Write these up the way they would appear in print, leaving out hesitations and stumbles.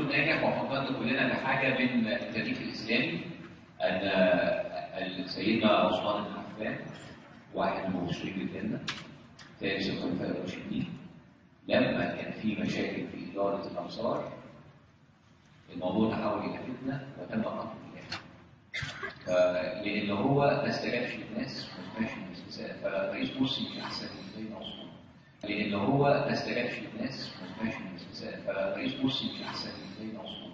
رسول ناجح وفقدنا كلنا لحاجه من التاريخ الاسلامي ان سيدنا عثمان بن عفان واحد من المبشرين بالجنه ثالث الخلفاء الراشدين لما كان في مشاكل في اداره الامصار الموضوع تحول الى فتنه وتم قتل الناس لان هو ما استجابش للناس وما سمعش للناس فرئيس مرسي مش احسن من سيدنا عثمان لان هو ما استجابش للناس وما سمعش للناس فرئيس مرسي مش احسن من سيدنا عثمان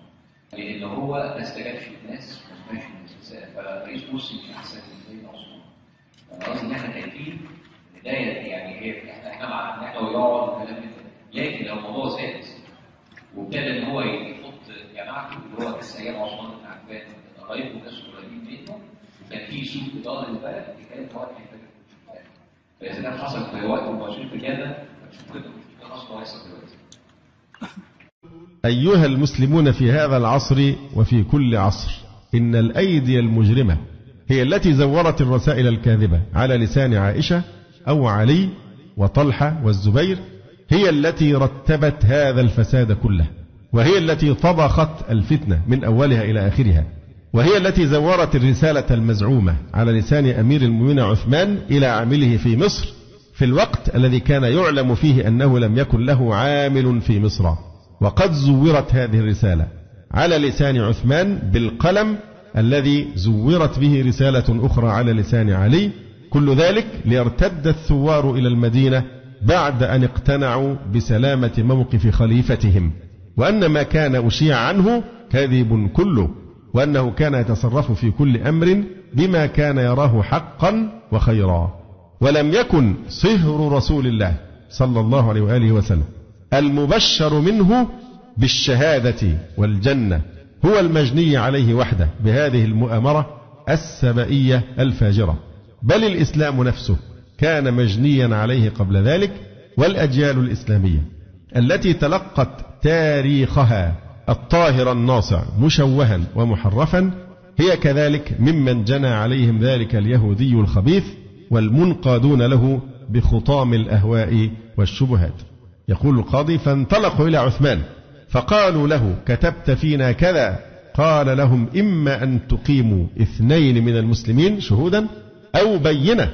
لان هو ما استجابش للناس وما سمعش للناس فرئيس مرسي مش احسن من سيدنا عثمان. انا قصدي ان احنا خايفين ده يعني هي احنا مع ان احنا ويقعد وكلام من ده، لكن لو الموضوع زاد وابتدى ان هو يحط جماعته اللي هو كان ايام عثمان بن عفان قرايبه وناس قريبين منه كان في سوء اداره للبلد اللي كانت وقت محتاجه. فاذا كان حصل في وقت المباشر في الجنه مش ممكن كان اصلا هيحصل دلوقتي. أيها المسلمون في هذا العصر وفي كل عصر، إن الأيدي المجرمة هي التي زورت الرسائل الكاذبة على لسان عائشة أو علي وطلحة والزبير، هي التي رتبت هذا الفساد كله، وهي التي طبخت الفتنة من أولها إلى آخرها، وهي التي زورت الرسالة المزعومة على لسان أمير المؤمنين عثمان إلى عامله في مصر في الوقت الذي كان يعلم فيه أنه لم يكن له عامل في مصر. وقد زورت هذه الرسالة على لسان عثمان بالقلم الذي زورت به رسالة أخرى على لسان علي، كل ذلك ليرتد الثوار إلى المدينة بعد أن اقتنعوا بسلامة موقف خليفتهم، وأن ما كان أشيع عنه كذب كله، وأنه كان يتصرف في كل أمر بما كان يراه حقا وخيرا. ولم يكن صهر رسول الله صلى الله عليه وآله وسلم المبشر منه بالشهادة والجنة هو المجني عليه وحده بهذه المؤامرة السبائية الفاجرة، بل الإسلام نفسه كان مجنيا عليه قبل ذلك، والأجيال الإسلامية التي تلقت تاريخها الطاهر الناصع مشوها ومحرفا هي كذلك ممن جنى عليهم ذلك اليهودي الخبيث والمنقادون له بخطام الأهواء والشبهات. يقول القاضي: فانطلقوا إلى عثمان فقالوا له: كتبت فينا كذا، قال لهم: إما أن تقيموا 2 من المسلمين شهودا أو بينة،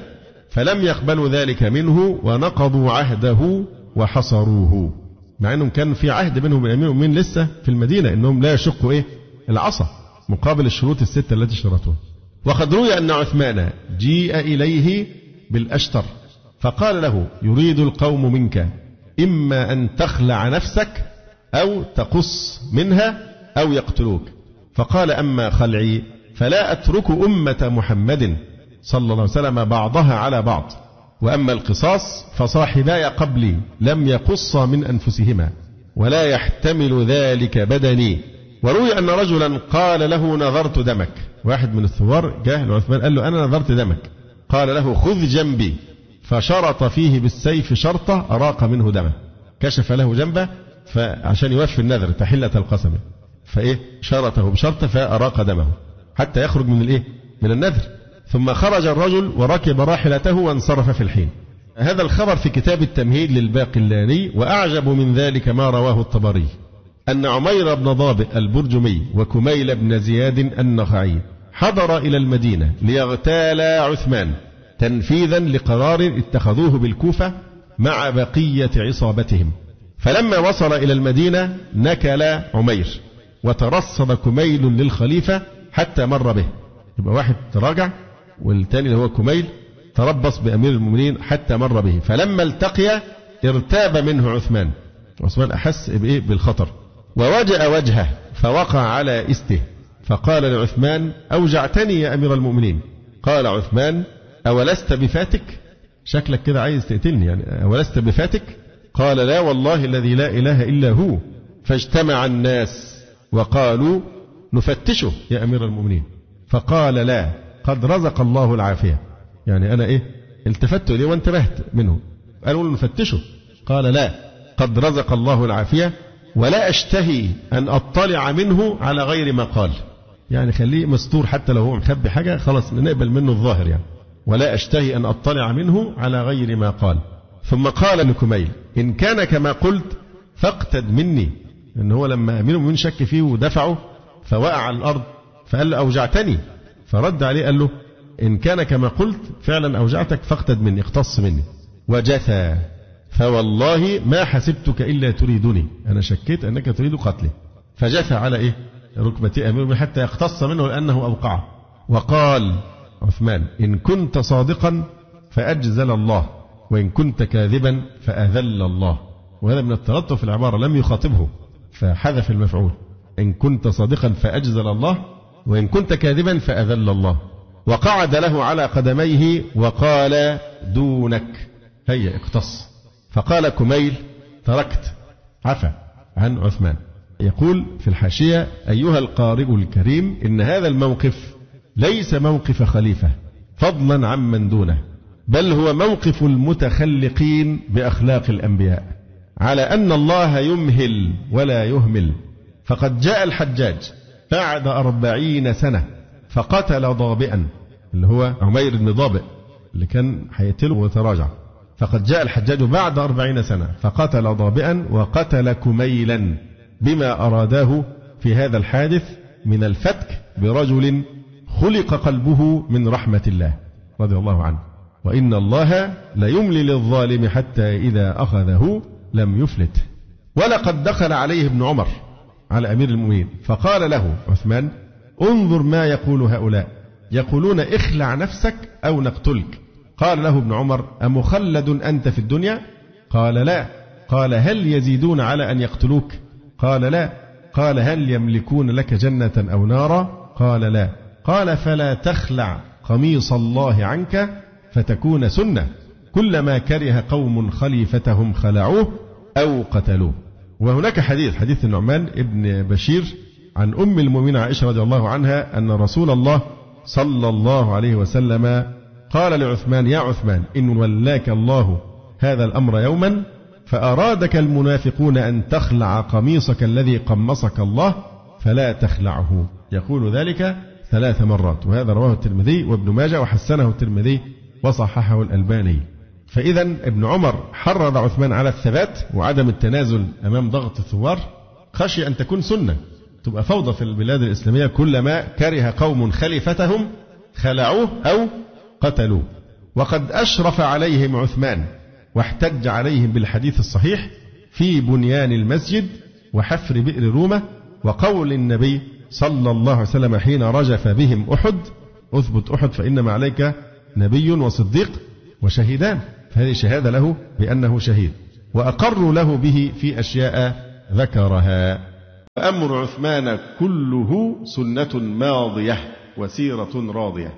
فلم يقبلوا ذلك منه ونقضوا عهده وحصروه، مع أنهم كان في عهد بينهم وبين أمير المؤمنين لسه في المدينة أنهم لا يشقوا العصا مقابل الشروط ال6 التي شرطوها. وقد روي أن عثمان جيء إليه بالأشتر فقال له: يريد القوم منك إما أن تخلع نفسك أو تقص منها أو يقتلوك. فقال: أما خلعي فلا أترك أمة محمد صلى الله عليه وسلم بعضها على بعض، وأما القصاص فصاحباي قبلي لم يقصا من أنفسهما ولا يحتمل ذلك بدني. وروي أن رجلا قال له: نظرت دمك. واحد من الثوار جاء لعثمان قال له: أنا نظرت دمك. قال له: خذ جنبي، فشرط فيه بالسيف شرطة أراق منه دمه، كشف له جنبه فعشان يوفي النذر تحلة القسم، شرطه بشرطة فأراق دمه حتى يخرج من النذر. ثم خرج الرجل وركب راحلته وانصرف في الحين. هذا الخبر في كتاب التمهيد للباقلاني. وأعجب من ذلك ما رواه الطبري أن عمير بن ضابئ البرجمي وكميل بن زياد النخعي حضر إلى المدينة ليغتالا عثمان تنفيذا لقرار اتخذوه بالكوفة مع بقية عصابتهم. فلما وصل إلى المدينة نكل عمير وترصد كميل للخليفة حتى مر به. يبقى واحد تراجع والتاني اللي هو كميل تربص بأمير المؤمنين حتى مر به. فلما التقي ارتاب منه عثمان أحس بالخطر ووجأ وجهه فوقع على إسته، فقال لعثمان: أوجعتني يا أمير المؤمنين. قال عثمان: أولست بفاتك؟ شكلك كده عايز تقتلني، أولست بفاتك؟ قال: لا والله الذي لا إله إلا هو. فاجتمع الناس وقالوا: نفتشه يا أمير المؤمنين. فقال: لا، قد رزق الله العافية. أنا التفت إليه وانتبهت منه. قالوا له: نفتشه. قال: لا، قد رزق الله العافية، ولا أشتهي أن أطلع منه على غير ما قال. خليه مستور حتى لو هو مخبي حاجة، خلاص نقبل منه الظاهر ولا أشتهي أن أطلع منه على غير ما قال. ثم قال لكميل: إن كان كما قلت فاقتد مني، إن هو لما أمير المؤمنين شك فيه ودفعه فوقع على الأرض فقال له أوجعتني، فرد عليه قال له إن كان كما قلت فعلا أوجعتك فاقتد مني، اقتص مني. وجثى فوالله ما حسبتك إلا تريدني، أنا شكيت أنك تريد قتلي. فجثى على إيه؟ ركبتي أمير المؤمنين حتى يقتص منه لأنه أوقعه. وقال عثمان إن كنت صادقا فأجزل الله، وإن كنت كاذبا فأذل الله. وهذا من التلطف في العبارة، لم يخاطبه فحذف المفعول، إن كنت صادقا فأجزل الله، وإن كنت كاذبا فأذل الله. وقعد له على قدميه وقال دونك، هيا اقتص. فقال كميل تركت، عفى عن عثمان. يقول في الحاشية أيها القارئ الكريم إن هذا الموقف ليس موقف خليفة فضلا عمن دونه، بل هو موقف المتخلقين بأخلاق الأنبياء على أن الله يمهل ولا يهمل. فقد جاء الحجاج بعد 40 سنة فقتل ضابئا، اللي هو عمير بن ضابئ اللي كان هيقتله وتراجع. فقد جاء الحجاج بعد 40 سنة فقتل ضابئا وقتل كميلا بما أراداه في هذا الحادث من الفتك برجل خلق قلبه من رحمة الله رضي الله عنه. وإن الله ليملي للظالم حتى إذا أخذه لم يفلت. ولقد دخل عليه ابن عمر على أمير المؤمنين فقال له عثمان انظر ما يقول هؤلاء، يقولون اخلع نفسك أو نقتلك. قال له ابن عمر أمخلد أنت في الدنيا؟ قال لا. قال هل يزيدون على أن يقتلوك؟ قال لا. قال هل يملكون لك جنة أو نارا؟ قال لا. قال فلا تخلع قميص الله عنك فتكون سنة، كلما كره قوم خليفتهم خلعوه أو قتلوه. وهناك حديث النعمان ابن بشير عن أم المؤمنين عائشة رضي الله عنها أن رسول الله صلى الله عليه وسلم قال لعثمان يا عثمان إن ولاك الله هذا الأمر يوما فأرادك المنافقون أن تخلع قميصك الذي قمصك الله فلا تخلعه. يقول ذلك 3 مرات، وهذا رواه الترمذي وابن ماجه وحسنه الترمذي وصححه الألباني. فإذا ابن عمر حرض عثمان على الثبات وعدم التنازل أمام ضغط الثوار، خشي أن تكون سنة تبقى فوضى في البلاد الإسلامية، كلما كره قوم خليفتهم خلعوه أو قتلوه. وقد أشرف عليهم عثمان واحتج عليهم بالحديث الصحيح في بنيان المسجد وحفر بئر رومة، وقول النبي صلى الله عليه وسلم حين رجف بهم أحد أثبت أحد فإنما عليك نبي وصديق وشهيدان، فهذه شهادة له بأنه شهيد. وأقروا له به في أشياء ذكرها. أمر عثمان كله سنة ماضية وسيرة راضية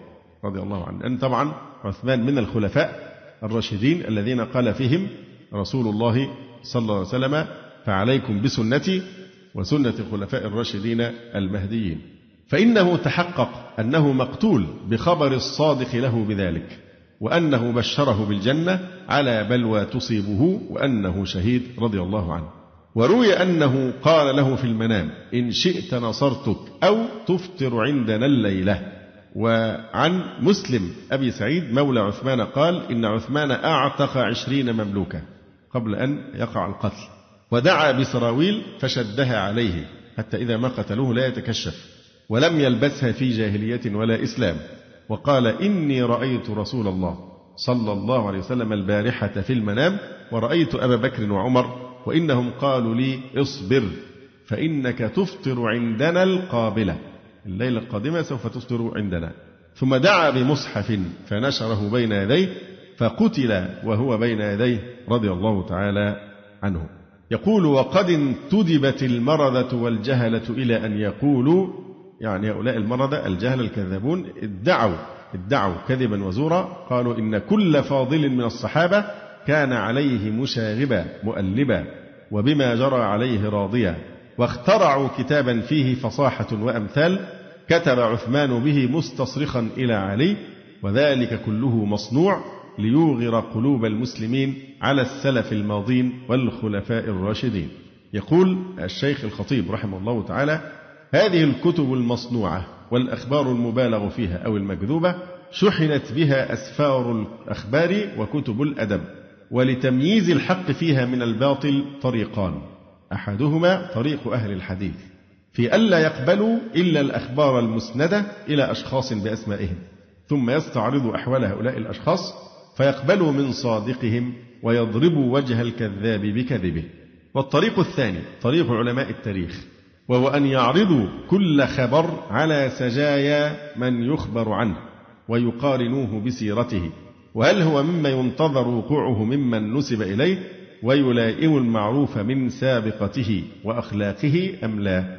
رضي الله عنه. أن طبعا عثمان من الخلفاء الراشدين الذين قال فيهم رسول الله صلى الله عليه وسلم فعليكم بسنتي وسنة الخلفاء الراشدين المهديين. فإنه تحقق أنه مقتول بخبر الصادق له بذلك، وأنه بشره بالجنة على بلوى تصيبه، وأنه شهيد رضي الله عنه. وروي أنه قال له في المنام إن شئت نصرتك أو تفطر عندنا الليلة. وعن مسلم أبي سعيد مولى عثمان قال إن عثمان أعتق 20 مملوكة قبل أن يقع القتل، ودعا بسراويل فشدها عليه حتى إذا ما قتلوه لا يتكشف، ولم يلبسها في جاهلية ولا إسلام. وقال إني رأيت رسول الله صلى الله عليه وسلم البارحة في المنام، ورأيت أبا بكر وعمر، وإنهم قالوا لي اصبر فإنك تفطر عندنا القابلة، الليلة القادمة سوف تفطر عندنا. ثم دعا بمصحف فنشره بين يديه فقتل وهو بين يديه رضي الله تعالى عنه. يقول وقد انتدبت المرضة والجهلة إلى أن يقولوا، يعني هؤلاء المرضى الجهل الكذابون ادعوا كذبا وزورا، قالوا إن كل فاضل من الصحابة كان عليه مشاغبا مؤلبا وبما جرى عليه راضيا، واخترعوا كتابا فيه فصاحة وأمثال كتب عثمان به مستصرخا إلى علي، وذلك كله مصنوع ليوغر قلوب المسلمين على السلف الماضين والخلفاء الراشدين. يقول الشيخ الخطيب رحمه الله تعالى هذه الكتب المصنوعة والأخبار المبالغ فيها أو المكذوبة شحنت بها أسفار الأخبار وكتب الأدب، ولتمييز الحق فيها من الباطل طريقان: أحدهما طريق أهل الحديث في ألا يقبلوا إلا الأخبار المسندة إلى أشخاص بأسمائهم، ثم يستعرض أحوال هؤلاء الأشخاص فيقبلوا من صادقهم ويضربوا وجه الكذاب بكذبه. والطريق الثاني طريق علماء التاريخ، وهو أن يعرضوا كل خبر على سجايا من يخبر عنه ويقارنوه بسيرته، وهل هو مما ينتظر وقوعه ممن نسب إليه ويلائم المعروف من سابقته وأخلاقه أم لا.